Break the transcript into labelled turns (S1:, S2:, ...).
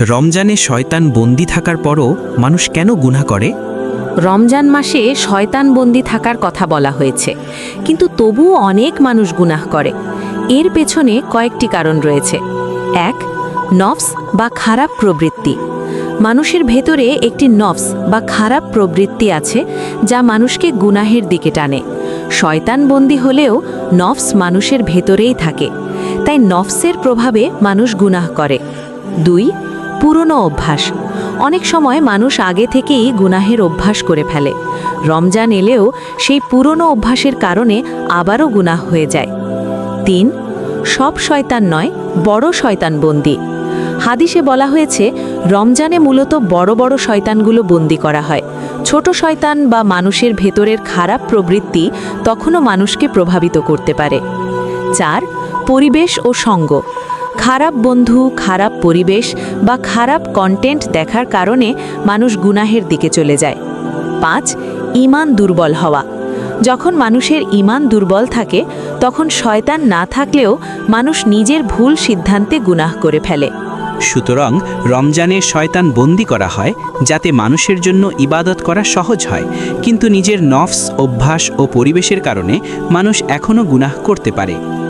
S1: রমজানে শয়তান বন্দী থাকার পরও মানুষ কেন গুনাহ করে?
S2: রমজান মাসে শয়তান বন্দী থাকার কথা বলা হয়েছে, কিন্তু তবুও অনেক মানুষ গুনাহ করে। এর পেছনে কয়েকটি কারণ রয়েছে। ১. নফস বা খারাপ প্রবৃত্তি। মানুষের ভেতরে একটি নফস বা খারাপ প্রবৃত্তি আছে যা মানুষকে গুনাহের দিকে টানে। শয়তান বন্দী হলেও নফস মানুষের ভেতরেই থাকে, তাই নফসের প্রভাবে মানুষ গুনাহ করে। ২. পুরনো অভ্যাস। অনেক সময় মানুষ আগে থেকেই গুনাহের অভ্যাস করে ফেলে। রমজান এলেও সেই পুরনো অভ্যাসের কারণে আবারও গুনাহ হয়ে যায়। ৩. সব শয়তান নয়, বড় শয়তান বন্দী। হাদিসে বলা হয়েছে রমজানে মূলত বড় বড় শয়তানগুলো বন্দী করা হয়। ছোট শয়তান বা মানুষের ভেতরের খারাপ প্রবৃত্তি তখনও মানুষকে প্রভাবিত করতে পারে। ৪. পরিবেশ ও সঙ্গ। খারাপ বন্ধু, খারাপ পরিবেশ বা খারাপ কন্টেন্ট দেখার কারণে মানুষ গুনাহের দিকে চলে যায়। ৫. ঈমান দুর্বল হওয়া। যখন মানুষের ঈমান দুর্বল থাকে তখন শয়তান না থাকলেও মানুষ নিজের ভুল সিদ্ধান্তে গুনাহ করে ফেলে।
S1: সুতরাং রমজানে শয়তান বন্দী করা হয় যাতে মানুষের জন্য ইবাদত করা সহজ হয়, কিন্তু নিজের নফস, অভ্যাস ও পরিবেশের কারণে মানুষ এখনও গুনাহ করতে পারে।